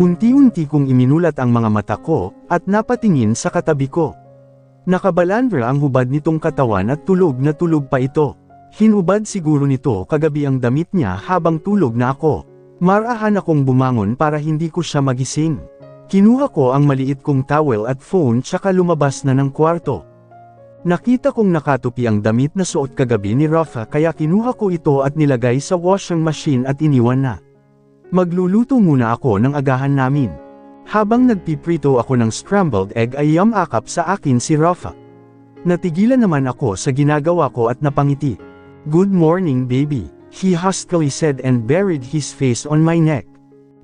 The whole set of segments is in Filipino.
Unti-unti kong iminulat ang mga mata ko, at napatingin sa katabi ko. Nakabalandra ang hubad nitong katawan at tulog na tulog pa ito. Hinubad siguro nito kagabi ang damit niya habang tulog na ako. Marahan akong bumangon para hindi ko siya magising. Kinuha ko ang maliit kong towel at phone tsaka lumabas na ng kwarto. Nakita kong nakatupi ang damit na suot kagabi ni Rafa kaya kinuha ko ito at nilagay sa washing machine at iniwan na. Magluluto muna ako ng agahan namin. Habang nagpiprito ako ng scrambled egg ay yamakap sa akin si Rafa. Natigilan naman ako sa ginagawa ko at napangiti. "Good morning baby," he huskily said and buried his face on my neck.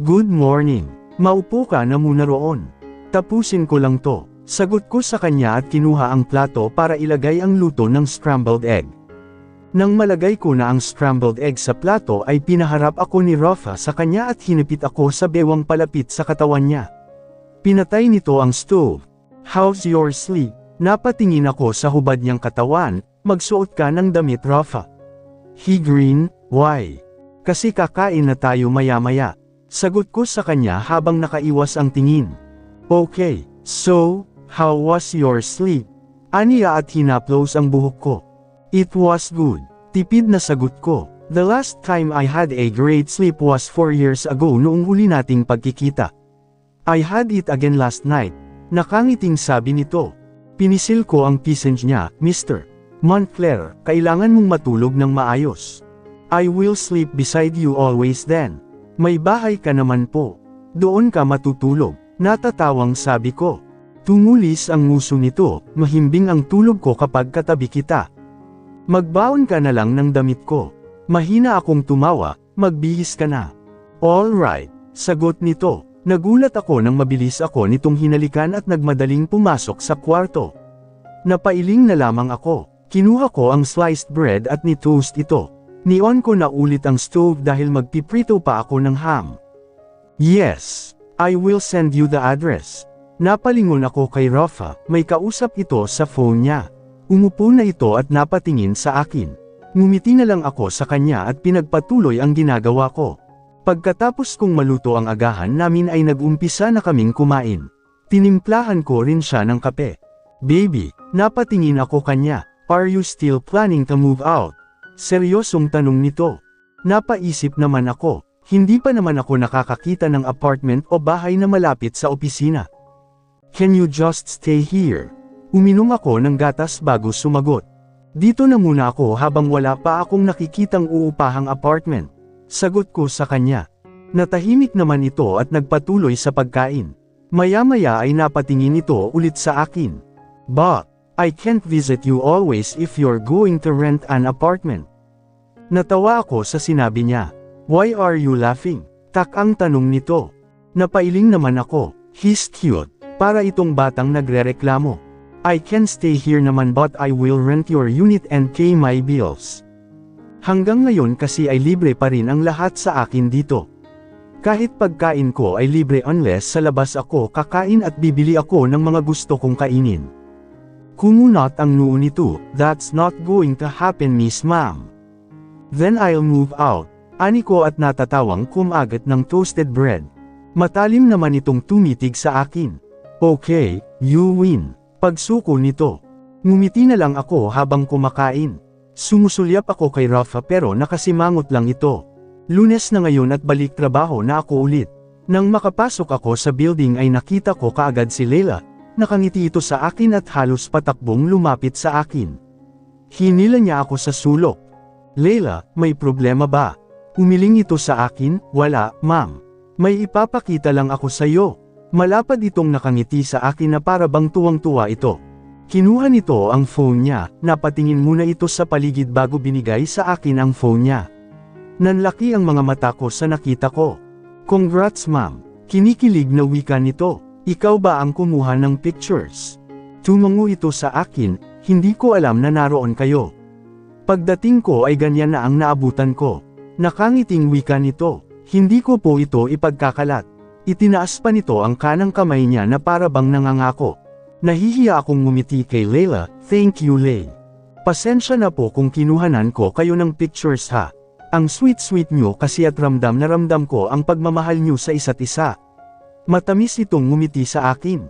"Good morning. Maupo ka na muna roon. Tapusin ko lang to." Sagot ko sa kanya at kinuha ang plato para ilagay ang luto ng scrambled egg. Nang malagay ko na ang scrambled egg sa plato ay pinaharap ako ni Rafa sa kanya at hinipit ako sa bewang palapit sa katawan niya. Pinatay nito ang stove. "How's your sleep?" Napatingin ako sa hubad niyang katawan. "Magsuot ka ng damit Rafa." He grinned. "Why?" "Kasi kakain na tayo maya-maya." Sagot ko sa kanya habang nakaiwas ang tingin. "Okay, so, how was your sleep?" Aniya at hinaplos ang buhok ko. "It was good." Tipid na sagot ko. "The last time I had a great sleep was 4 years ago noong huli nating pagkikita." "I had it again last night." Nakangiting sabi nito. Pinisil ko ang pisngi niya. "Mr. Montclair, kailangan mong matulog ng maayos. I will sleep beside you always then. May bahay ka naman po. Doon ka matutulog." Natatawang sabi ko. Tumulis ang nguso nito, mahimbing ang tulog ko kapag katabi kita. "Magbaon ka na lang ng damit ko." Mahina akong tumawa. "Magbihis ka na." "All right," sagot nito. Nagulat ako nang mabilis ako nitong hinalikan at nagmadaling pumasok sa kwarto. Napailing na lamang ako. Kinuha ko ang sliced bread at ni-toast ito. Ni-on ko na ulit ang stove dahil magpiprito pa ako ng ham. "Yes, I will send you the address." Napalingon ako kay Rafa, may kausap ito sa phone niya. Umupo na ito at napatingin sa akin. Ngumiti na lang ako sa kanya at pinagpatuloy ang ginagawa ko. Pagkatapos kong maluto ang agahan namin ay nag-umpisa na kaming kumain. Tinimplahan ko rin siya ng kape. "Baby," napatingin ako kanya, "are you still planning to move out?" Seryosong tanong nito. Napaisip naman ako, hindi pa naman ako nakakakita ng apartment o bahay na malapit sa opisina. "Can you just stay here?" Uminom ako ng gatas bago sumagot. "Dito na muna ako habang wala pa akong nakikitang uupahang apartment." Sagot ko sa kanya. Natahimik naman ito at nagpatuloy sa pagkain. Maya-maya ay napatingin ito ulit sa akin. "But, I can't visit you always if you're going to rent an apartment." Natawa ako sa sinabi niya. "Why are you laughing?" Tak-ang tanong nito. Napailing naman ako. "He's cute." Para itong batang nagrereklamo. "I can stay here naman but I will rent your unit and pay my bills." Hanggang ngayon kasi ay libre pa rin ang lahat sa akin dito. Kahit pagkain ko ay libre unless sa labas ako kakain at bibili ako ng mga gusto kong kainin. Kumunot ang noo nito. "That's not going to happen, Miss Ma'am." "Then I'll move out." Ani ko at natatawang kumagat ng toasted bread. Matalim naman itong tumitig sa akin. "Okay, you win." Pagsuko nito. Ngumiti na lang ako habang kumakain. Sumusulyap ako kay Rafa pero nakasimangot lang ito. Lunes na ngayon at balik trabaho na ako ulit. Nang makapasok ako sa building ay nakita ko kaagad si Leila. Nakangiti ito sa akin at halos patakbong lumapit sa akin. Hinila niya ako sa sulok. "Leila, may problema ba?" Umiling ito sa akin. "Wala, ma'am. May ipapakita lang ako sa iyo." Malapad itong nakangiti sa akin na para bang tuwang-tuwa ito. Kinuha nito ang phone niya, napatingin muna ito sa paligid bago binigay sa akin ang phone niya. Nanlaki ang mga mata ko sa nakita ko. "Congrats ma'am." Kinikilig na wika nito. "Ikaw ba ang kumuha ng pictures?" Tumango ito sa akin, "Hindi ko alam na naroon kayo." Pagdating ko ay ganyan na ang naabutan ko. Nakangiting wika nito. Hindi ko po ito ipagkakalat. Itinaas pa nito ang kanang kamay niya na para bang nangangako. Nahihiya akong ngumiti kay Leila. "Thank you, Lay. Pasensya na po kung kinuhanan ko kayo ng pictures ha. Ang sweet-sweet nyo kasi at ramdam na ramdam ko ang pagmamahal nyo sa isa't isa." Matamis itong ngumiti sa akin.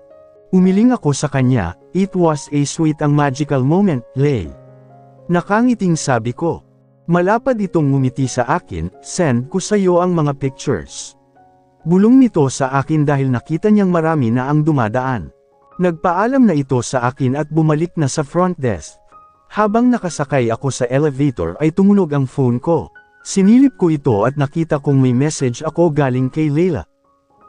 Umiling ako sa kanya, it was a sweet ang magical moment, Lay. Nakangiting sabi ko. Malapad itong ngumiti sa akin, send ko sa iyo ang mga pictures. Bulong nito sa akin dahil nakita niyang marami na ang dumadaan. Nagpaalam na ito sa akin at bumalik na sa front desk. Habang nakasakay ako sa elevator ay tumunog ang phone ko. Sinilip ko ito at nakita kong may message ako galing kay Leila.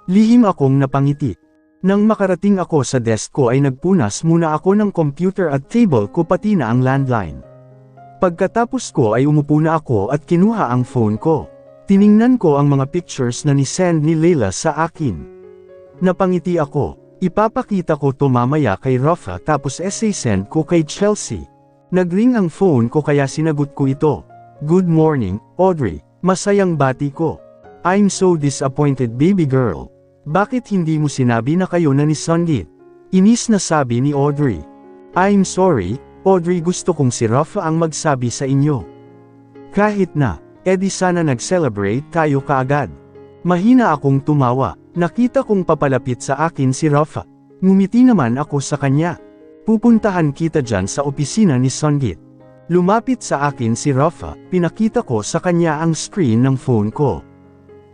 Lihim akong napangiti. Nang makarating ako sa desk ko ay nagpunas muna ako ng computer at table ko pati na ang landline. Pagkatapos ko ay umupo na ako at kinuha ang phone ko. Tiningnan ko ang mga pictures na ni-send ni Leila sa akin. Napangiti ako. Ipapakita ko to mamaya kay Rafa tapos essay send ko kay Chelsea. Nagring ang phone ko kaya sinagot ko ito. Good morning, Audrey. Masayang bati ko. I'm so disappointed baby girl. Bakit hindi mo sinabi na kayo na ni Sangeet? Inis na sabi ni Audrey. I'm sorry, Audrey gusto kong si Rafa ang magsabi sa inyo. Kahit na, edi sana nag-celebrate tayo kaagad. Mahina akong tumawa, nakita kong papalapit sa akin si Rafa. Ngumiti naman ako sa kanya. Pupuntahan kita dyan sa opisina ni Sangeet. Lumapit sa akin si Rafa, pinakita ko sa kanya ang screen ng phone ko.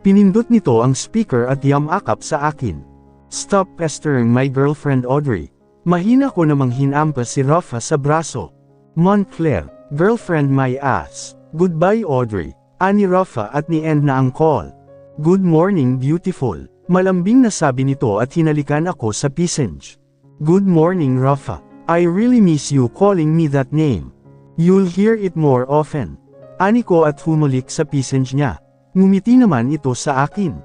Pinindot nito ang speaker at yamakap sa akin. Stop pestering my girlfriend Audrey. Mahina ko namang hinampas si Rafa sa braso. Montclair, girlfriend my ass. Goodbye Audrey. Ani Rafa at ni-end na ang call. Good morning beautiful. Malambing na sabi nito at hinalikan ako sa pisnge. Good morning Rafa. I really miss you calling me that name. You'll hear it more often. Ani ko at humulik sa pisnge niya. Ngumiti naman ito sa akin.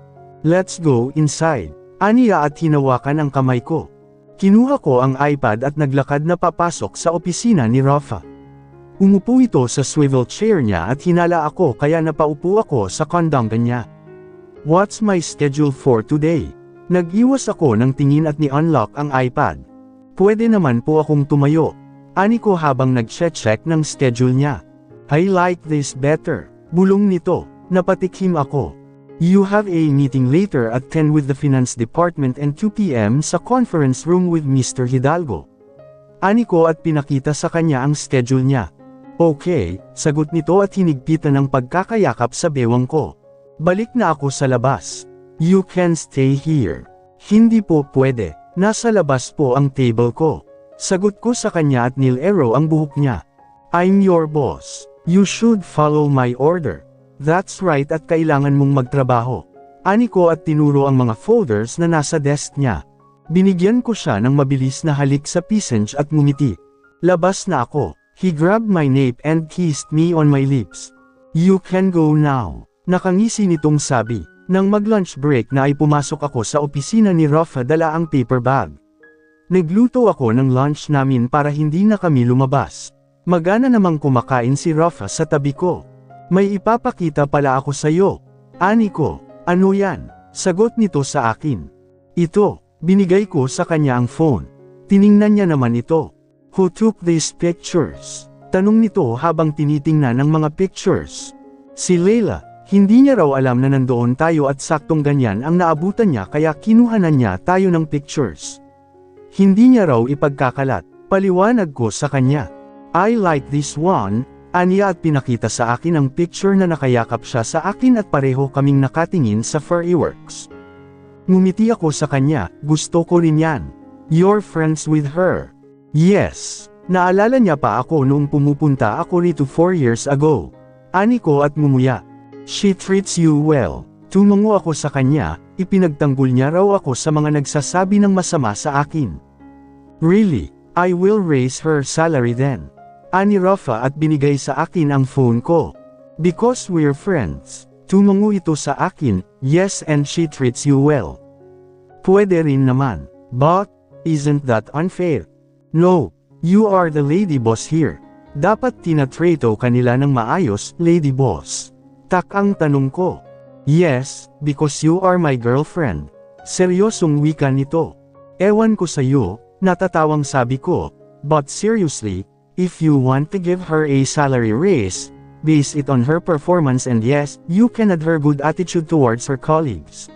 Let's go inside. Aniya at hinawakan ang kamay ko. Kinuha ko ang iPad at naglakad na papasok sa opisina ni Rafa. Umupo ito sa swivel chair niya at hinala ako kaya napaupo ako sa kondongan niya. What's my schedule for today? Nag-iwas ako ng tingin at ni-unlock ang iPad. Pwede naman po akong tumayo. Ani ko habang nag-check ng schedule niya. I like this better. Bulong nito. Napatikhim ako. You have a meeting later at 10 with the Finance Department and 2 p.m. sa conference room with Mr. Hidalgo. Ani ko at pinakita sa kanya ang schedule niya. Okay, sagot nito at hinigpitan ng pagkakayakap sa bewang ko. Balik na ako sa labas. You can stay here. Hindi po pwede, nasa labas po ang table ko. Sagot ko sa kanya at nilero ang buhok niya. I'm your boss. You should follow my order. That's right at kailangan mong magtrabaho. Ani ko at tinuro ang mga folders na nasa desk niya. Binigyan ko siya ng mabilis na halik sa pisnge at ngumiti. Labas na ako. He grabbed my nape and kissed me on my lips. You can go now. Nakangisi nitong sabi. Nang mag-lunch break na ay pumasok ako sa opisina ni Rafa dala ang paper bag. Nagluto ako ng lunch namin para hindi na kami lumabas. Magana namang kumakain si Rafa sa tabi ko. May ipapakita pala ako sa iyo. Ani ko, ano yan? Sagot nito sa akin. Ito, binigay ko sa kanya ang phone. Tiningnan niya naman ito. Who took these pictures? Tanong nito habang tinitingnan ng mga pictures. Si Leila, hindi niya raw alam na nandoon tayo at saktong ganyan ang naabutan niya kaya kinuhanan niya tayo ng pictures. Hindi niya raw ipagkakalat, paliwanag ko sa kanya. I like this one. Aniya at pinakita sa akin ang picture na nakayakap siya sa akin at pareho kaming nakatingin sa fireworks. Ngumiti ako sa kanya, gusto ko rin yan. You're friends with her. Yes. Naalala niya pa ako noong pumupunta ako rito 4 years ago. Ani ko at ngumuya. She treats you well. Tumango ako sa kanya, ipinagtanggol niya raw ako sa mga nagsasabi ng masama sa akin. Really? I will raise her salary then. Ani Rafa at binigay sa akin ang phone ko. Because we're friends. Tumango ito sa akin, yes and she treats you well. Pwede rin naman. But, isn't that unfair? No, you are the lady boss here. Dapat tinatrato kanila ng maayos, lady boss. Tak ang tanong ko. Yes, because you are my girlfriend. Seryosong wika nito. Ewan ko sa'yo, natatawang sabi ko. But seriously, if you want to give her a salary raise, base it on her performance and yes, you can add her good attitude towards her colleagues.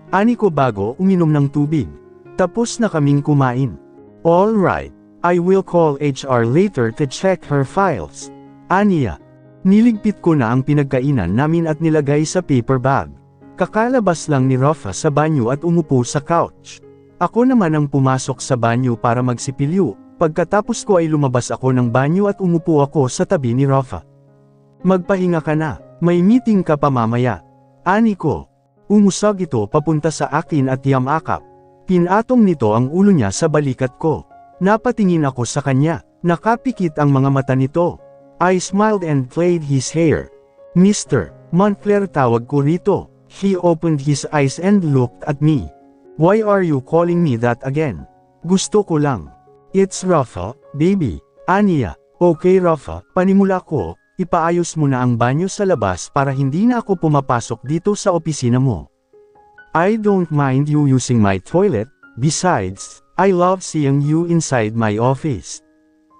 Ani ko bago uminom ng tubig. Tapos na kaming kumain. Alright, I will call HR later to check her files. Aniya. Niligpit ko na ang pinagkainan namin at nilagay sa paper bag. Kakalabas lang ni Rafa sa banyo at umupo sa couch. Ako naman ang pumasok sa banyo para magsipilyo. Pagkatapos ko ay lumabas ako ng banyo at umupo ako sa tabi ni Rafa. Magpahinga ka na, may meeting ka pa mamaya. Ani ko. Umusag ito papunta sa akin at yamakap. Pinatong nito ang ulo niya sa balikat ko. Napatingin ako sa kanya, nakapikit ang mga mata nito. I smiled and played his hair. Mr. Montclair tawag ko rito. He opened his eyes and looked at me. Why are you calling me that again? Gusto ko lang. It's Rafa, baby. Aniya. Okay Rafa, panimula ko. Ipaayos mo na ang banyo sa labas para hindi na ako pumapasok dito sa opisina mo. I don't mind you using my toilet, besides, I love seeing you inside my office.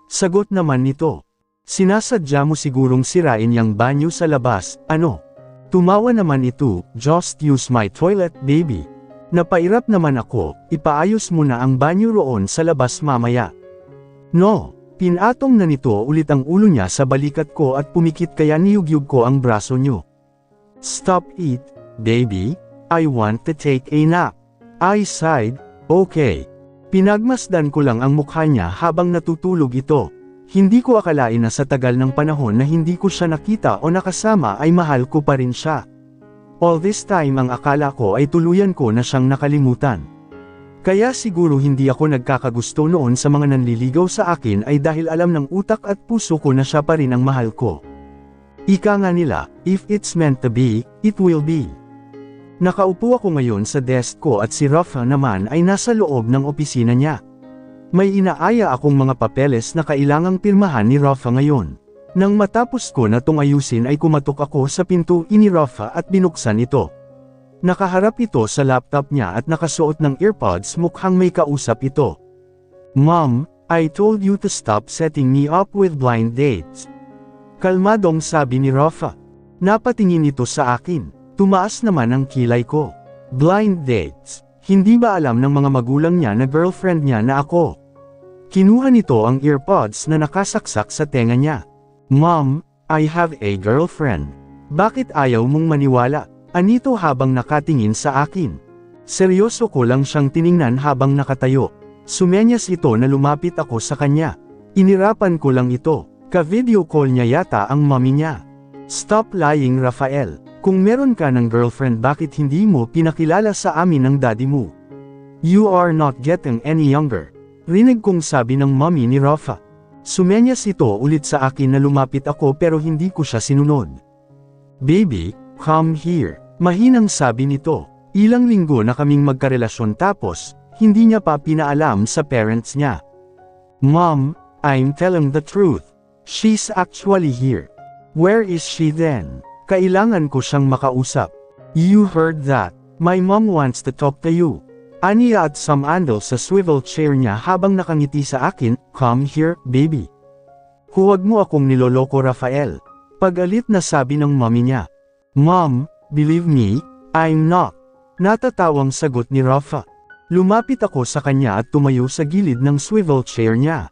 Sagot naman nito. Sinasadya mo sigurong sirain yang banyo sa labas, ano? Tumawa naman ito, just use my toilet, baby. Napairap naman ako, ipaayos mo na ang banyo roon sa labas mamaya. No. Pinatong na nito ulit ang ulo niya sa balikat ko at pumikit kaya niyugyug ko ang braso niyo. Stop it, baby. I want to take a nap. I sighed, okay. Pinagmasdan ko lang ang mukha niya habang natutulog ito. Hindi ko akalain na sa tagal ng panahon na hindi ko siya nakita o nakasama ay mahal ko pa rin siya. All this time ang akala ko ay tuluyan ko na siyang nakalimutan. Kaya siguro hindi ako nagkakagusto noon sa mga nanliligaw sa akin ay dahil alam ng utak at puso ko na siya pa rin ang mahal ko. Ika nga nila, if it's meant to be, it will be. Nakaupo ako ngayon sa desk ko at si Rafa naman ay nasa loob ng opisina niya. May inaaya akong mga papeles na kailangang pirmahan ni Rafa ngayon. Nang matapos ko na tong ayusin ay kumatok ako sa pinto ni Rafa at binuksan ito. Nakaharap ito sa laptop niya at nakasuot ng earpods mukhang may kausap ito. Mom, I told you to stop setting me up with blind dates. Kalmadong sabi ni Rafa. Napatingin ito sa akin. Tumaas naman ang kilay ko. Blind dates. Hindi ba alam ng mga magulang niya na girlfriend niya na ako? Kinuha nito ang earpods na nakasaksak sa tenga niya. Mom, I have a girlfriend. Bakit ayaw mong maniwala? Anito habang nakatingin sa akin. Seryoso ko lang siyang tiningnan habang nakatayo. Sumenyas ito na lumapit ako sa kanya. Inirapan ko lang ito. Ka-video call niya yata ang mommy niya. Stop lying Rafael. Kung meron ka ng girlfriend bakit hindi mo pinakilala sa amin ng daddy mo? You are not getting any younger. Rinig kong sabi ng mommy ni Rafa. Sumenyas ito ulit sa akin na lumapit ako pero hindi ko siya sinunod. Baby, come here. Mahinang sabi nito. Ilang linggo na kaming magkarelasyon tapos, hindi niya pa pinaalam sa parents niya. Mom, I'm telling the truth. She's actually here. Where is she then? Kailangan ko siyang makausap. You heard that. My mom wants to talk to you. Aniya at sumandal sa swivel chair niya habang nakangiti sa akin, come here, baby. Huwag mo akong niloloko Rafael. Pagalit na sabi ng mommy niya. Mom, believe me, I'm not. Natatawang sagot ni Rafa. Lumapit ako sa kanya at tumayo sa gilid ng swivel chair niya.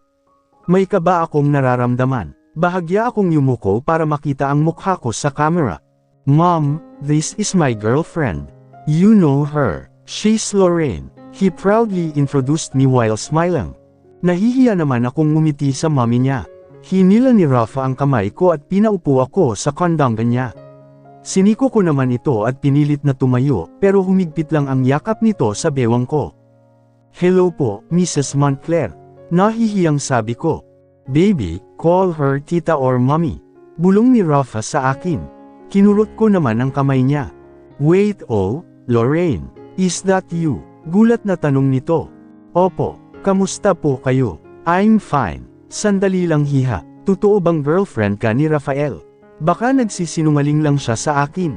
May kaba akong nararamdaman. Bahagya akong yumuko para makita ang mukha ko sa camera. Mom, this is my girlfriend. You know her. She's Lorraine. He proudly introduced me while smiling. Nahihiya naman akong ngumiti sa mommy niya. Hinila ni Rafa ang kamay ko at pinaupo ako sa kondongan niya. Siniko ko naman ito at pinilit na tumayo, pero humigpit lang ang yakap nito sa bewang ko. Hello po, Mrs. Montclair. Nahihiyang sabi ko. Baby, call her tita or mommy. Bulong ni Rafa sa akin. Kinurot ko naman ang kamay niya. Wait, oh, Lorraine, is that you? Gulat na tanong nito. Opo, kamusta po kayo? I'm fine. Sandali lang hiha. Totoo bang girlfriend ka ni Rafael? Baka nagsisinungaling lang siya sa akin.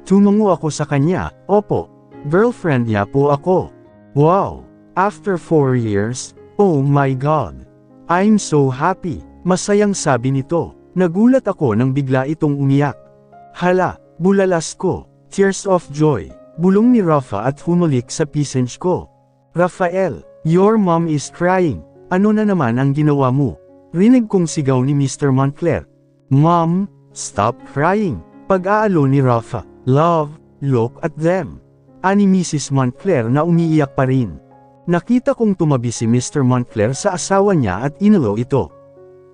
Tumango ako sa kanya. Opo, girlfriend niya po ako. Wow, after 4 years? Oh my God. I'm so happy. Masayang sabi nito. Nagulat ako nang bigla itong umiyak. Hala, bulalas ko. Tears of joy. Bulong ni Rafa at humulik sa pisenge ko. Rafael, your mom is crying. Ano na naman ang ginawa mo? Rinig kong sigaw ni Mr. Montclair. Mom, stop crying. Pag-aalo ni Rafa. Love, look at them. Ani Mrs. Montclair na umiiyak pa rin. Nakita kong tumabi si Mr. Montclair sa asawa niya at inalo ito.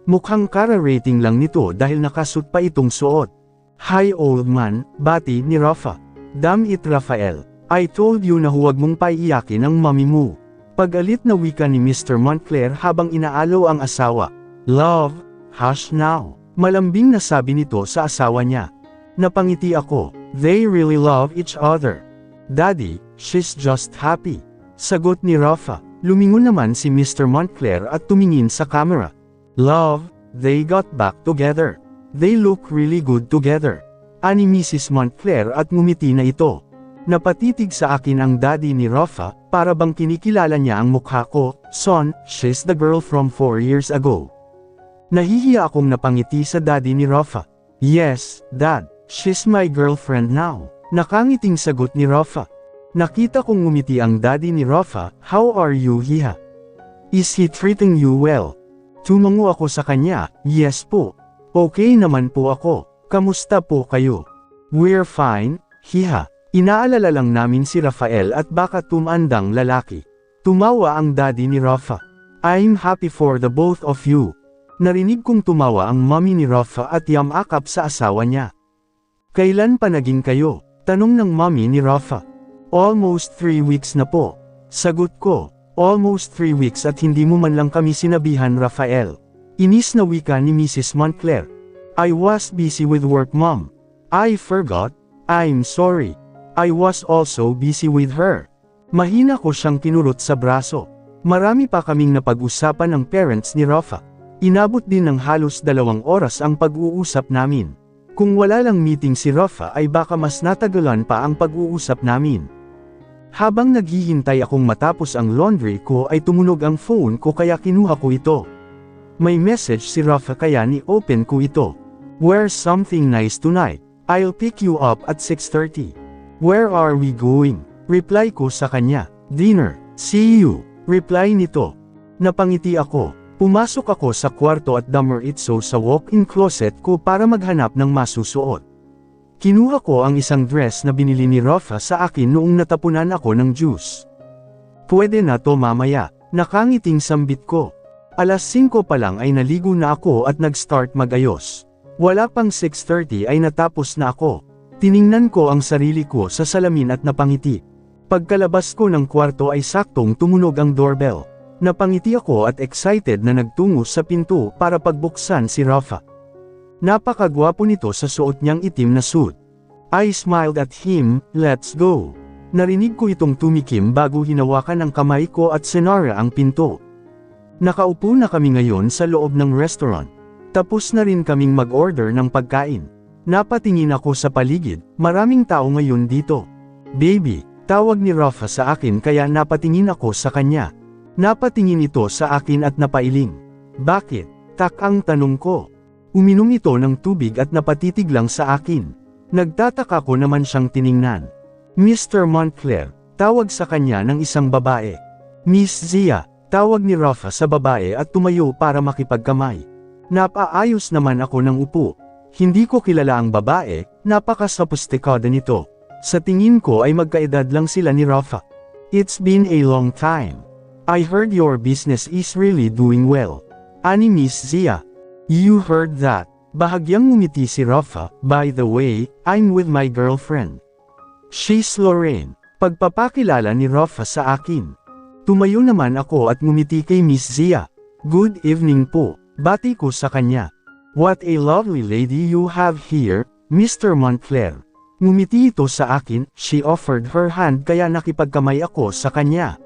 Mukhang kara-rating lang nito dahil nakasuot pa itong suot. Hi old man, bati ni Rafa. Damn it Rafael, I told you na huwag mong paiiyakin ang mami mo. Pagalit na wika ni Mr. Montclair habang inaalo ang asawa. Love, hush now. Malambing na sabi nito sa asawa niya. Napangiti ako, they really love each other. Daddy, she's just happy. Sagot ni Rafa. Lumingon naman si Mr. Montclair at tumingin sa camera. Love, they got back together. They look really good together. Ani Mrs. Montclair at ngumiti na ito. Napatitig sa akin ang daddy ni Rafa, para bang kinikilala niya ang mukha ko. Son, she's the girl from 4 years ago. Nahihiya akong napangiti sa daddy ni Rafa. Yes, dad, she's my girlfriend now. Nakangiting sagot ni Rafa. Nakita kong ngumiti ang daddy ni Rafa. How are you Hiha? Is he treating you well? Tumango ako sa kanya. Yes po. Okay naman po ako. Kamusta po kayo? We're fine, Hiha. Inaalala lang namin si Rafael at baka tumandang lalaki. Tumawa ang daddy ni Rafa. I'm happy for the both of you. Narinig kong tumawa ang mommy ni Rafa at yamakap sa asawa niya. Kailan pa naging kayo? Tanong ng mommy ni Rafa. Almost 3 weeks na po. Sagot ko, almost 3 weeks at hindi mo man lang kami sinabihan Rafael. Inis na wika ni Mrs. Montclair. I was busy with work mom. I forgot. I'm sorry. I was also busy with her. Mahina ko siyang kinurot sa braso. Marami pa kaming napag-usapan ng parents ni Rafa. Inabot din ng halos 2 oras ang pag-uusap namin. Kung wala lang meeting si Rafa ay baka mas natagalan pa ang pag-uusap namin. Habang naghihintay akong matapos ang laundry ko ay tumunog ang phone ko kaya kinuha ko ito. May message si Rafa kaya ni-open ko ito. Wear something nice tonight. I'll pick you up at 6:30. Where are we going? Reply ko sa kanya. Dinner. See you. Reply nito. Napangiti ako. Pumasok ako sa kwarto at dumiretso sa walk-in closet ko para maghanap ng masusuot. Kinuha ko ang isang dress na binili ni Rafa sa akin noong natapunan ako ng juice. Pwede na to mamaya. Nakangiting sambit ko. Alas 5 pa lang ay naligo na ako at nag-start magayos. Wala pang 6:30 ay natapos na ako. Tiningnan ko ang sarili ko sa salamin at napangiti. Pagkalabas ko ng kwarto ay saktong tumunog ang doorbell. Napangiti ako at excited na nagtungo sa pinto para pagbuksan si Rafa. Napakagwapo nito sa suot niyang itim na suit. I smiled at him, let's go. Narinig ko itong tumikim bago hinawakan ang kamay ko at sinara ang pinto. Nakaupo na kami ngayon sa loob ng restaurant. Tapos na rin kaming mag-order ng pagkain. Napatingin ako sa paligid, maraming tao ngayon dito. Baby, tawag ni Rafa sa akin kaya napatingin ako sa kanya. Napatingin ito sa akin at napailing. Bakit? Tak ang tanong ko. Uminom ito ng tubig at napatitig lang sa akin. Nagtataka ko naman siyang tiningnan. Mr. Montclair, tawag sa kanya ng isang babae. Miss Zia, tawag ni Rafa sa babae at tumayo para makipagkamay. Napaayos naman ako ng upo. Hindi ko kilala ang babae, napaka-sophisticado nito. Sa tingin ko ay magkaedad lang sila ni Rafa. It's been a long time. I heard your business is really doing well. Ani Miss Zia. You heard that. Bahagyang ngumiti si Rafa. By the way, I'm with my girlfriend. She's Lorraine. Pagpapakilala ni Rafa sa akin. Tumayo naman ako at ngumiti kay Miss Zia. Good evening po. Bati ko sa kanya. What a lovely lady you have here, Mr. Montclair. Ngumiti ito sa akin, she offered her hand kaya nakipagkamay ako sa kanya.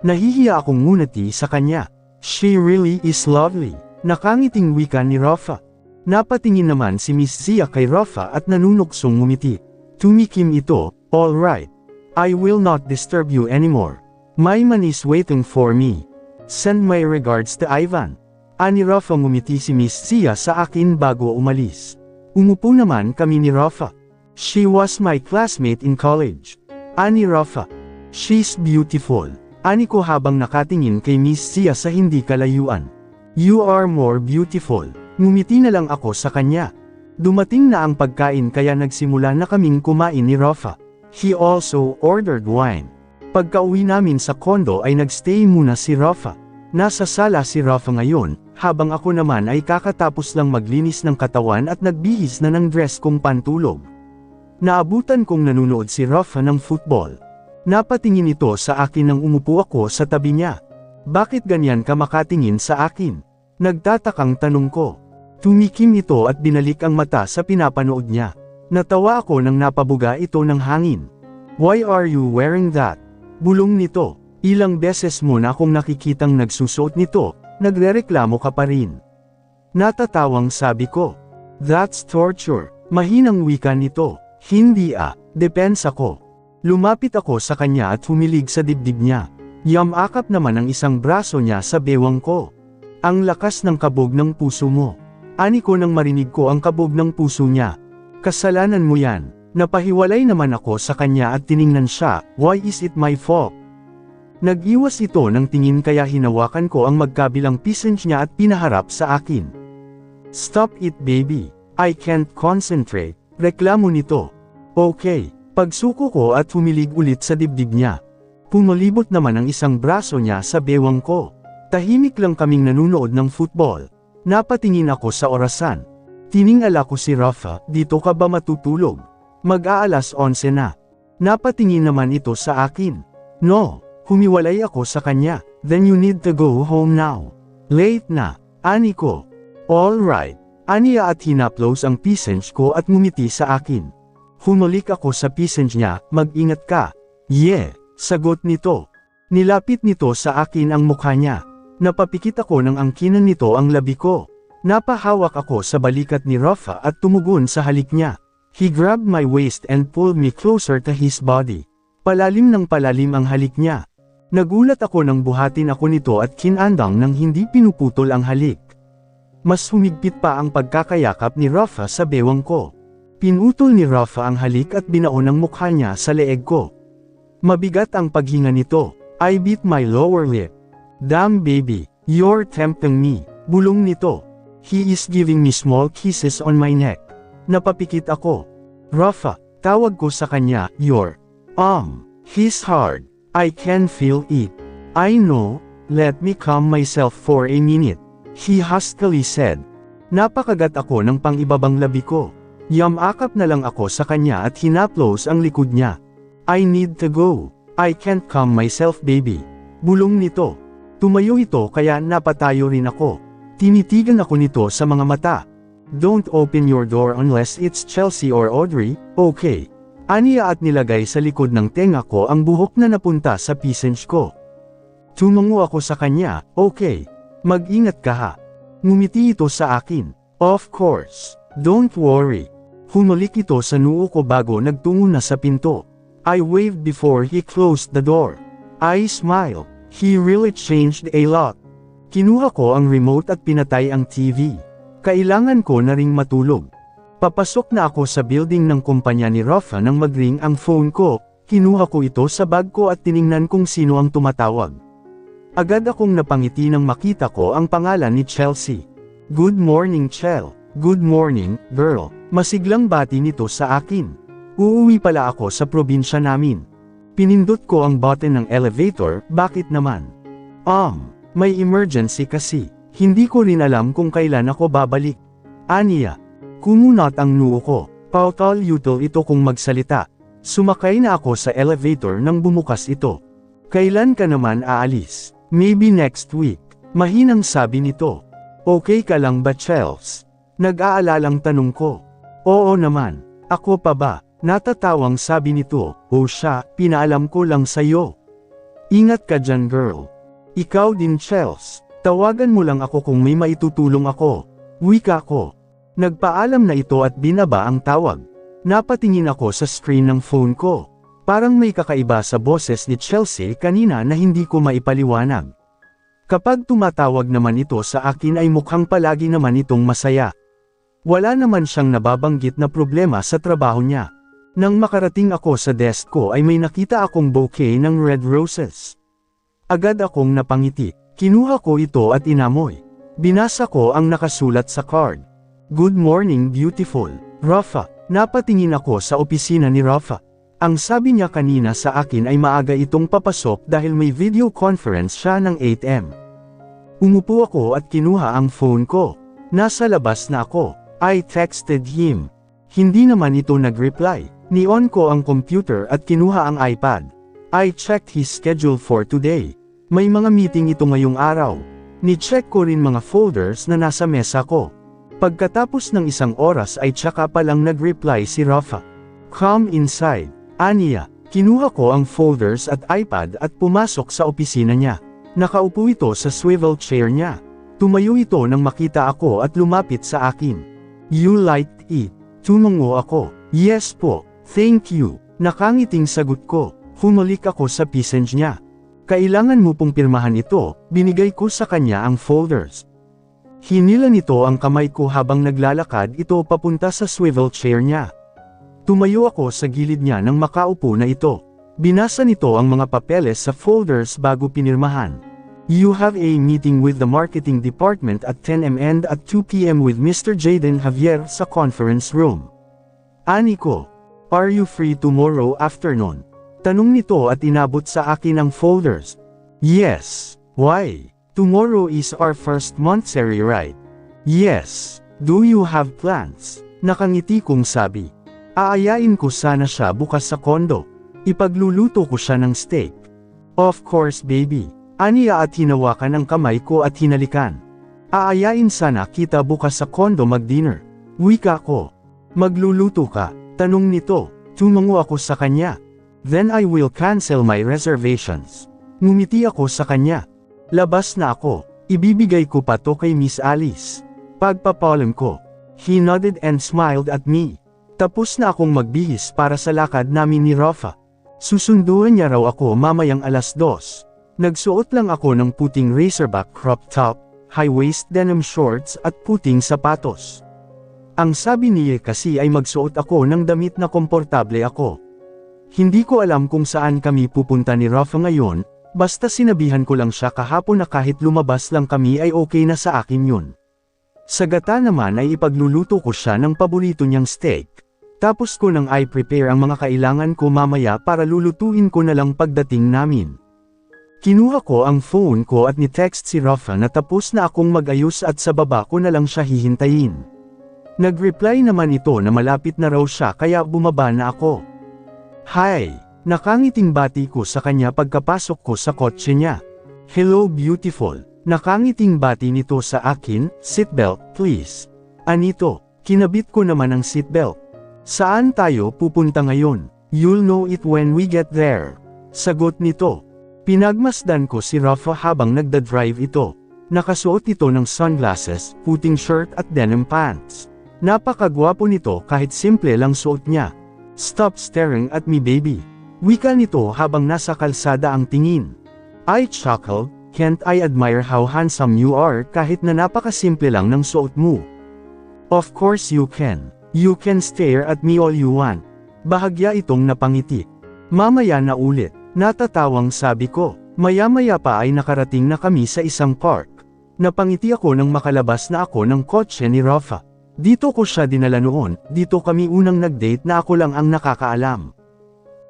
Nahihiya akong nguniti sa kanya. She really is lovely. Nakangiting wika ni Rafa. Napatingin naman si Miss Zia kay Rafa at nanunuksong ngumiti. Tumikim ito, all right. I will not disturb you anymore. My man is waiting for me. Send my regards to Ivan. Ani Rafa ngumiti si Miss Zia sa akin bago umalis. Umupo naman kami ni Rafa. She was my classmate in college. Ani Rafa. She's beautiful. Ani ko habang nakatingin kay Miss Sia sa hindi kalayuan. You are more beautiful. Ngumiti na lang ako sa kanya. Dumating na ang pagkain kaya nagsimula na kaming kumain ni Rafa. He also ordered wine. Pagka-uwi namin sa kondo ay nagstay muna si Rafa. Nasa sala si Rafa ngayon, habang ako naman ay kakatapos lang maglinis ng katawan at nagbihis na ng dress kong pantulog. Naabutan kong nanunood si Rafa ng football. Napatingin ito sa akin nang umupo ako sa tabi niya. Bakit ganyan ka makatingin sa akin? Nagtatakang tanong ko. Tumikim ito at binalik ang mata sa pinapanood niya. Natawa ako nang napabuga ito ng hangin. Why are you wearing that? Bulong nito. Ilang beses mo na akong nakikitang nagsusuot nito, nagrereklamo ka pa rin. Natatawang sabi ko. That's torture. Mahinang wika nito. Hindi depensa ko. Lumapit ako sa kanya at humilig sa dibdib niya. Yamakap naman ang isang braso niya sa bewang ko. Ang lakas ng kabog ng puso mo. Ani ko nang marinig ko ang kabog ng puso niya. Kasalanan mo yan. Napahiwalay naman ako sa kanya at tiningnan siya. Why is it my fault? Nag-iwas ito ng tingin kaya hinawakan ko ang magkabilang pisngi niya at pinaharap sa akin. Stop it baby. I can't concentrate. Reklamo nito. Okay. Pagsuko ko at humilig ulit sa dibdib niya. Pumulibot naman ang isang braso niya sa bewang ko. Tahimik lang kaming nanunood ng football. Napatingin ako sa orasan. Tiningala ko si Rafa, dito ka ba matutulog? Mag-aalas 11 na. Napatingin naman ito sa akin. No, humiwalay ako sa kanya. Then you need to go home now. Late na, ani ko. Alright, aniya at hinaplos ang pisngi ko at ngumiti sa akin. Humulik ako sa pisngi niya, mag-ingat ka. Yeah, sagot nito. Nilapit nito sa akin ang mukha niya. Napapikit ako ng angkinan nito ang labi ko. Napahawak ako sa balikat ni Rafa at tumugon sa halik niya. He grabbed my waist and pulled me closer to his body. Palalim ng palalim ang halik niya. Nagulat ako nang buhatin ako nito at kinandang nang hindi pinuputol ang halik. Mas humigpit pa ang pagkakayakap ni Rafa sa bewang ko. Pinutol ni Rafa ang halik at binaon ang mukha niya sa leeg ko. Mabigat ang paghinga nito. I bit my lower lip. Damn baby, you're tempting me. Bulong nito. He is giving me small kisses on my neck. Napapikit ako. Rafa, tawag ko sa kanya, you're. He's hard. I can feel it. I know, let me calm myself for a minute. He huskily said. Napakagat ako ng pang-ibabang labi ko. Yamakap na lang ako sa kanya at hinaplos ang likod niya. I need to go. I can't calm myself baby. Bulong nito. Tumayo ito kaya napatayo rin ako. Tinitigan ako nito sa mga mata. Don't open your door unless it's Chelsea or Audrey, okay? Aniya at nilagay sa likod ng tenga ko ang buhok na napunta sa pisngi ko. Tumango ako sa kanya, okay. Mag-ingat ka ha. Ngumiti ito sa akin. Of course. Don't worry. Humulik ito sa noo ko bago nagtungo na sa pinto. I waved before he closed the door. I smiled. He really changed a lot. Kinuha ko ang remote at pinatay ang TV. Kailangan ko na ring matulog. Papasok na ako sa building ng kumpanya ni Rafa nang mag-ring ang phone ko. Kinuha ko ito sa bag ko at tiningnan kung sino ang tumatawag. Agad akong napangiti nang makita ko ang pangalan ni Chelsea. Good morning Chel. Good morning, girl. Masiglang bati nito sa akin. Uuwi pala ako sa probinsya namin. Pinindot ko ang button ng elevator, bakit naman? May emergency kasi. Hindi ko rin alam kung kailan ako babalik. Aniya. Kumunat ang noo ko. Pautal-utal ito kung magsalita. Sumakay na ako sa elevator nang bumukas ito. Kailan ka naman aalis? Maybe next week. Mahinang sabi nito. Okay ka lang ba Chels? Nag-aalalang tanong ko. Oo naman. Ako pa ba? Natatawang sabi nito. O siya, pinaalam ko lang sayo. Ingat ka dyan girl. Ikaw din Chels. Tawagan mo lang ako kung may maitutulong ako. Wika ko. Nagpaalam na ito at binaba ang tawag. Napatingin ako sa screen ng phone ko. Parang may kakaiba sa boses ni Chelsea kanina na hindi ko maipaliwanag. Kapag tumatawag naman ito sa akin ay mukhang palagi naman itong masaya. Wala naman siyang nababanggit na problema sa trabaho niya. Nang makarating ako sa desk ko ay may nakita akong bouquet ng red roses. Agad akong napangiti. Kinuha ko ito at inamoy. Binasa ko ang nakasulat sa card. Good morning beautiful, Rafa. Napatingin ako sa opisina ni Rafa. Ang sabi niya kanina sa akin ay maaga itong papasok dahil may video conference siya ng 8 am. Umupo ako at kinuha ang phone ko. Nasa labas na ako. I texted him. Hindi naman ito nag-reply. Ni-on ko ang computer at kinuha ang iPad. I checked his schedule for today. May mga meeting ito ngayong araw. Ni-check ko rin mga folders na nasa mesa ko. Pagkatapos ng isang oras ay tsaka palang nag-reply si Rafa. Come inside. Aniya, kinuha ko ang folders at iPad at pumasok sa opisina niya. Nakaupo ito sa swivel chair niya. Tumayo ito nang makita ako at lumapit sa akin. You liked it? Tumango ako. Yes po. Thank you. Nakangiting sagot ko. Humalik ako sa pisenge niya. Kailangan mo pong pirmahan ito. Binigay ko sa kanya ang folders. Hinila nito ang kamay ko habang naglalakad ito papunta sa swivel chair niya. Tumayo ako sa gilid niya nang makaupo na ito. Binasa nito ang mga papeles sa folders bago pinirmahan. You have a meeting with the marketing department at 10 am and at 2 p.m. with Mr. Jaden Javier sa conference room. Ani ko. Are you free tomorrow afternoon? Tanong nito at inabot sa akin ang folders. Yes. Why? Tomorrow is our first monthsary, right? Yes. Do you have plans? Nakangiti kong sabi. Aayain ko sana siya bukas sa kondo. Ipagluluto ko siya ng steak. Of course baby. Aniya at hinawakan ang kamay ko at hinalikan. Aayain sana kita bukas sa kondo mag-dinner. Wika ko. Magluluto ka? Tanong nito. Tumango ako sa kanya. Then I will cancel my reservations. Ngumiti ako sa kanya. Labas na ako. Ibibigay ko pa to kay Miss Alice. Pagpapalam ko. He nodded and smiled at me. Tapos na akong magbihis para sa lakad namin ni Rafa. Susunduan niya raw ako mamayang 2:00. Nagsuot lang ako ng puting racerback crop top, high-waist denim shorts at puting sapatos. Ang sabi niya kasi ay magsuot ako ng damit na komportable ako. Hindi ko alam kung saan kami pupunta ni Rafa ngayon, basta sinabihan ko lang siya kahapon na kahit lumabas lang kami ay okay na sa akin yun. Sa gata naman ay ipagluluto ko siya ng paborito niyang steak. Tapos ko nang i-prepare ang mga kailangan ko mamaya para lulutuin ko na lang pagdating namin. Kinuha ko ang phone ko at ni-text si Rafa na tapos na akong mag-ayos at sa baba ko na lang siya hihintayin. Nag-reply naman ito na malapit na raw siya kaya bumaba na ako. Hi! Nakangiting bati ko sa kanya pagkapasok ko sa kotse niya. Hello beautiful! Nakangiting bati nito sa akin, seatbelt please. Anito, kinabit ko naman ang seatbelt. Saan tayo pupunta ngayon? You'll know it when we get there. Sagot nito. Pinagmasdan ko si Rafa habang nagdadrive ito. Nakasuot ito ng sunglasses, puting shirt at denim pants. Napakagwapo nito kahit simple lang suot niya. Stop staring at me baby. Wika nito habang nasa kalsada ang tingin. I chuckled, can't I admire how handsome you are kahit na napakasimple lang ng suot mo? Of course you can. You can stare at me all you want. Bahagya itong napangiti. Mamaya na ulit. Natatawang sabi ko. Maya-maya pa ay nakarating na kami sa isang park. Napangiti ako nang makalabas na ako ng kotse ni Rafa. Dito ko siya dinala noon, dito kami unang nag-date na ako lang ang nakakaalam.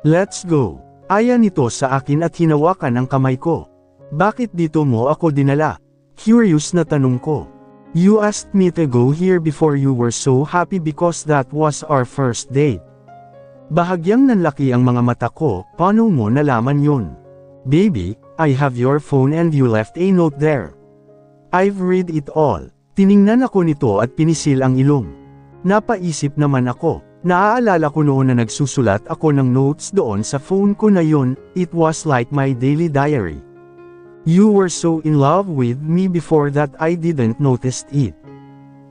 Let's go. Aya nito sa akin at hinawakan ang kamay ko. Bakit dito mo ako dinala? Curious na tanong ko. You asked me to go here before you were so happy because that was our first date. Bahagyang nanlaki ang mga mata ko, paano mo nalaman yun? Baby, I have your phone and you left a note there. I've read it all. Tiningnan ako nito at pinisil ang ilong. Napaisip naman ako. Naaalala ko noon na nagsusulat ako ng notes doon sa phone ko na yun, it was like my daily diary. You were so in love with me before that I didn't notice it.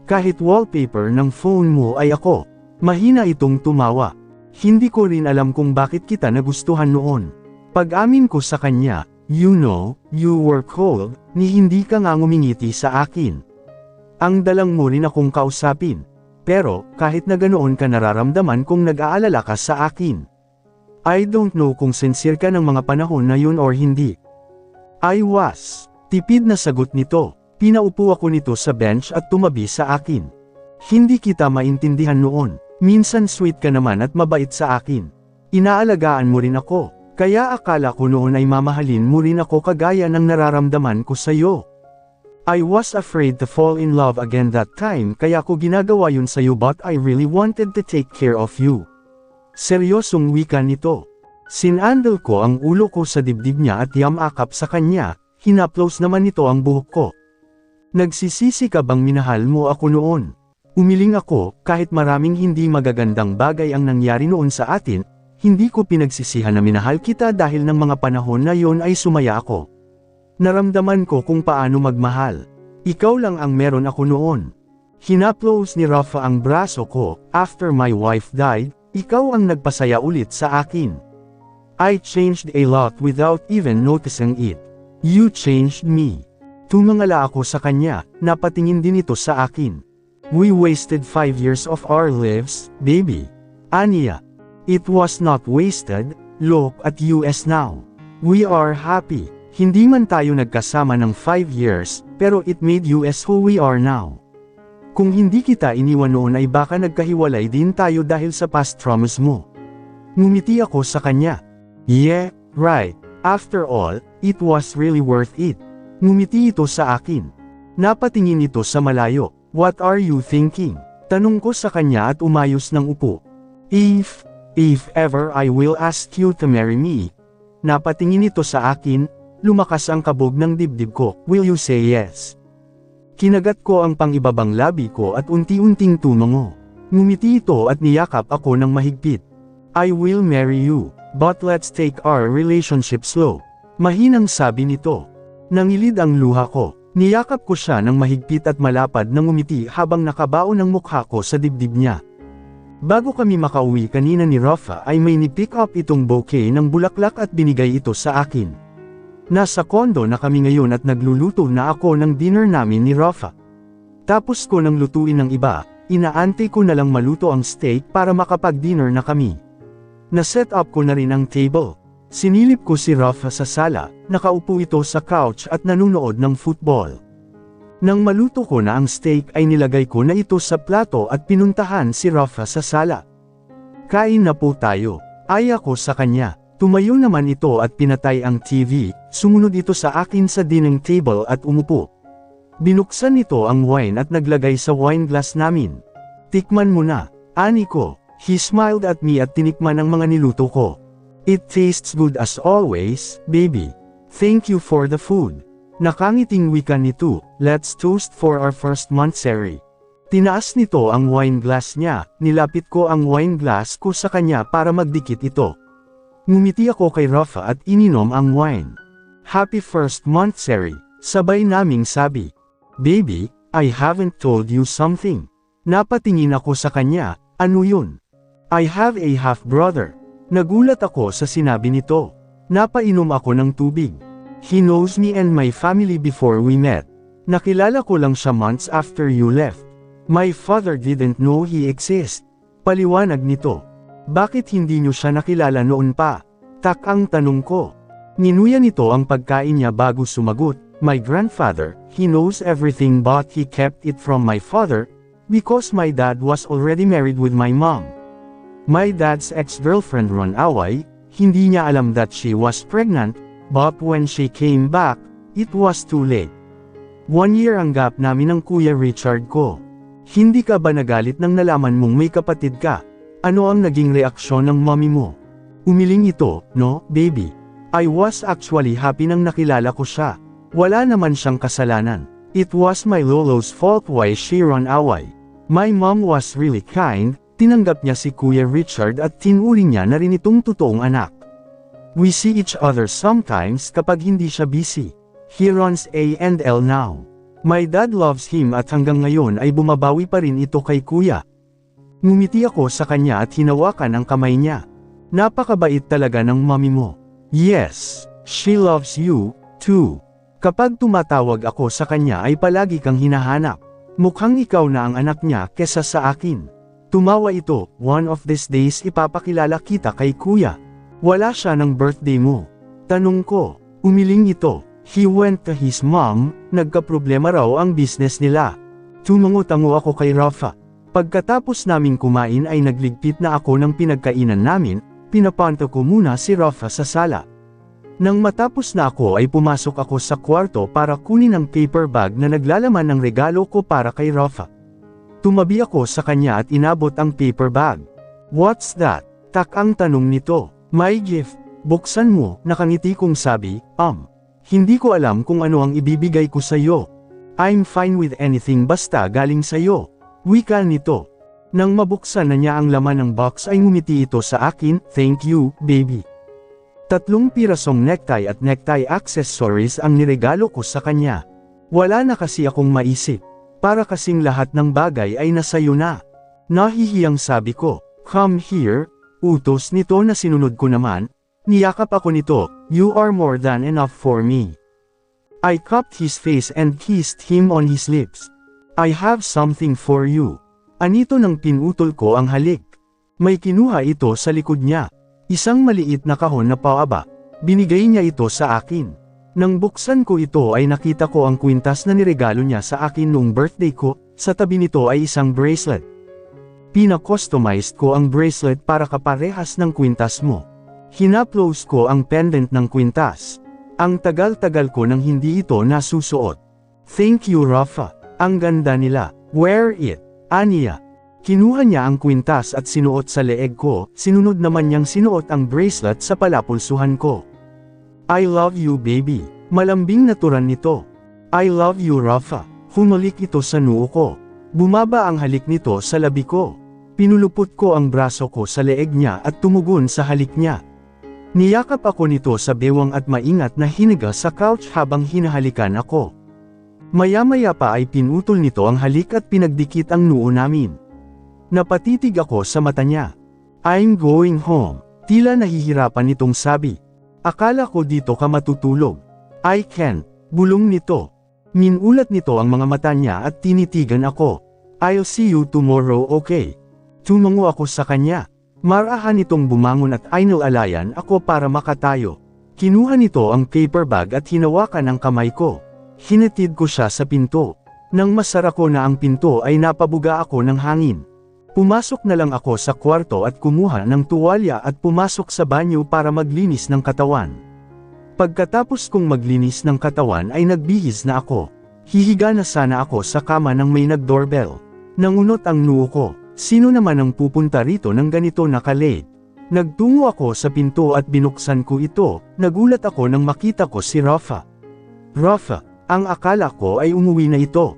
Kahit wallpaper ng phone mo ay ako. Mahina itong tumawa. Hindi ko rin alam kung bakit kita nagustuhan noon. Pag-amin ko sa kanya, you know, you were cold, ni hindi ka nga ngumingiti sa akin. Ang dalang mo rin akong kausapin. Pero, kahit na ganoon ka nararamdaman kung nag-aalala ka sa akin. I don't know kung sincere ka ng mga panahon na yun or hindi. I was. Tipid na sagot nito. Pinaupo ako nito sa bench at tumabi sa akin. Hindi kita maintindihan noon. Minsan sweet ka naman at mabait sa akin. Inaalagaan mo rin ako. Kaya akala ko noon ay mamahalin mo rin ako kagaya ng nararamdaman ko sa'yo. I was afraid to fall in love again that time kaya ko ginagawa yun sa'yo but I really wanted to take care of you. Seryosong wika nito. Sinandal ko ang ulo ko sa dibdib niya at yamakap sa kanya, hinaplos naman nito ang buhok ko. Nagsisisi ka bang minahal mo ako noon? Umiling ako, kahit maraming hindi magagandang bagay ang nangyari noon sa atin, hindi ko pinagsisihan na minahal kita dahil ng mga panahon na yon ay sumaya ako. Naramdaman ko kung paano magmahal. Ikaw lang ang meron ako noon. Hinaplos ni Rafa ang braso ko, after my wife died, ikaw ang nagpasaya ulit sa akin. I changed a lot without even noticing it. You changed me. Tumangala ako sa kanya, napatingin din ito sa akin. We wasted 5 years of our lives, baby. Aniya. It was not wasted, look at us now. We are happy. Hindi man tayo nagkasama ng 5 years, pero it made us who we are now. Kung hindi kita iniwan noon ay baka nagkahiwalay din tayo dahil sa past traumas mo. Ngumiti ako sa kanya. Yeah, right. After all, it was really worth it. Ngumiti ito sa akin. Napatingin ito sa malayo. What are you thinking? Tanong ko sa kanya at umayos ng upo. If ever I will ask you to marry me. Napatingin ito sa akin, lumakas ang kabog ng dibdib ko. Will you say yes? Kinagat ko ang pangibabang labi ko at unti-unting tumango. Ngumiti ito at niyakap ako ng mahigpit. I will marry you, but let's take our relationship slow. Mahinang sabi nito. Nangilid ang luha ko. Niyakap ko siya ng mahigpit at malapad na ngumiti habang nakabaon ang mukha ko sa dibdib niya. Bago kami makauwi kanina ni Rafa ay may ni-pick up itong bouquet ng bulaklak at binigay ito sa akin. Nasa kondo na kami ngayon at nagluluto na ako ng dinner namin ni Rafa. Tapos ko nang lutuin ng iba, inaantay ko na lang maluto ang steak para makapag-dinner na kami. Na-set up ko na rin ang table. Sinilip ko si Rafa sa sala, nakaupo ito sa couch at nanunood ng football. Nang maluto ko na ang steak ay nilagay ko na ito sa plato at pinuntahan si Rafa sa sala. Kain na po tayo. Ay ako sa kanya. Tumayo naman ito at pinatay ang TV, sumunod ito sa akin sa dining table at umupo. Binuksan nito ang wine at naglagay sa wine glass namin. Tikman mo na, ani ko. He smiled at me at tinikman ang mga niluto ko. It tastes good as always, baby. Thank you for the food. Nakangiting wika nito, let's toast for our first monthsary. Tinaas nito ang wine glass niya, nilapit ko ang wine glass ko sa kanya para magdikit ito. Ngumiti ako kay Rafa at ininom ang wine. Happy first monthsary, sabay naming sabi. Baby, I haven't told you something. Napatingin ako sa kanya, ano yun? I have a half-brother. Nagulat ako sa sinabi nito. Napainom ako ng tubig. He knows me and my family before we met. Nakilala ko lang siya months after you left. My father didn't know he exists. Paliwanag nito. Bakit hindi niyo siya nakilala noon pa? Tak ang tanong ko. Ninuya nito ang pagkain niya bago sumagot. My grandfather, he knows everything but he kept it from my father, because my dad was already married with my mom. My dad's ex-girlfriend ran away, hindi niya alam that she was pregnant, but when she came back, it was too late. 1 year ang gap namin ng Kuya Richard ko. Hindi ka ba nagalit nang nalaman mong may kapatid ka? Ano ang naging reaksyon ng mommy mo? Umiling ito, no, baby? I was actually happy nang nakilala ko siya. Wala naman siyang kasalanan. It was my lolo's fault why she ran away. My mom was really kind. Tinanggap niya si Kuya Richard at tinuri niya na rin itong totoong anak. We see each other sometimes kapag hindi siya busy. He runs A&L now. My dad loves him at hanggang ngayon ay bumabawi pa rin ito kay Kuya. Ngumiti ako sa kanya at hinawakan ang kamay niya. Napakabait talaga ng mommy mo. Yes, she loves you, too. Kapag tumatawag ako sa kanya ay palagi kang hinahanap. Mukhang ikaw na ang anak niya kesa sa akin. Tumawa ito, one of these days ipapakilala kita kay kuya. Wala siya ng birthday mo. Tanong ko, umiling ito. He went to his mom, nagkaproblema raw ang business nila. Tumango-tango ako kay Rafa. Pagkatapos naming kumain ay nagligpit na ako ng pinagkainan namin, pinapanto ko muna si Rafa sa sala. Nang matapos na ako ay pumasok ako sa kwarto para kunin ang paper bag na naglalaman ng regalo ko para kay Rafa. Tumabi ako sa kanya at inabot ang paper bag. What's that? Tak ang tanong nito. My gift. Buksan mo, nakangiti kong sabi, Hindi ko alam kung ano ang ibibigay ko sa iyo. I'm fine with anything basta galing sa iyo. Wika nito. Nang mabuksan na niya ang laman ng box ay ngumiti ito sa akin, thank you, baby. 3 pirasong necktie at necktie accessories ang niregalo ko sa kanya. Wala na kasi akong maisip. Para kasing lahat ng bagay ay nasa iyo na. Nahihiyang sabi ko, come here, utos nito na sinunod ko naman. Niyakap ako nito, you are more than enough for me. I cupped his face and kissed him on his lips. I have something for you. Anito nang pinutol ko ang halik. May kinuha ito sa likod niya. Isang maliit na kahon na paaba. Binigay niya ito sa akin. Nang buksan ko ito ay nakita ko ang kwintas na niregalo niya sa akin noong birthday ko, sa tabi nito ay isang bracelet. Pina-customized ko ang bracelet para kaparehas ng kwintas mo. Hinaplos ko ang pendant ng kwintas. Ang tagal-tagal ko nang hindi ito nasusuot. Thank you Rafa. Ang ganda nila. Wear it. Aniya. Kinuha niya ang kwintas at sinuot sa leeg ko, sinunod naman niyang sinuot ang bracelet sa palapulsuhan ko. I love you baby. Malambing na turan nito. I love you Rafa. Humalik ito sa noo ko. Bumaba ang halik nito sa labi ko. Pinulupot ko ang braso ko sa leeg niya at tumugon sa halik niya. Niyakap ako nito sa bewang at maingat na hiniga sa couch habang hinahalikan ako. Maya-maya pa ay pinutol nito ang halik at pinagdikit ang noo namin. Napatitig ako sa mata niya. I'm going home. Tila nahihirapan nitong sabi. Akala ko dito ka matutulog. I can't. Bulong nito. Minulat nito ang mga mata niya at tinitigan ako. I'll see you tomorrow, okay? Tumango ako sa kanya. Marahan itong bumangon at inilalayan ako para makatayo. Kinuha nito ang paper bag at hinawakan ang kamay ko. Hinatid ko siya sa pinto. Nang masara ko na ang pinto ay napabuga ako ng hangin. Pumasok na lang ako sa kwarto at kumuha ng tuwalya at pumasok sa banyo para maglinis ng katawan. Pagkatapos kong maglinis ng katawan ay nagbihis na ako. Hihiga na sana ako sa kama nang may nag-doorbell. Nangunot ang noo ko. Sino naman ang pupunta rito ng ganito naka-late? Nagtungo ako sa pinto at binuksan ko ito, nagulat ako nang makita ko si Rafa. Rafa, ang akala ko ay umuwi na ito.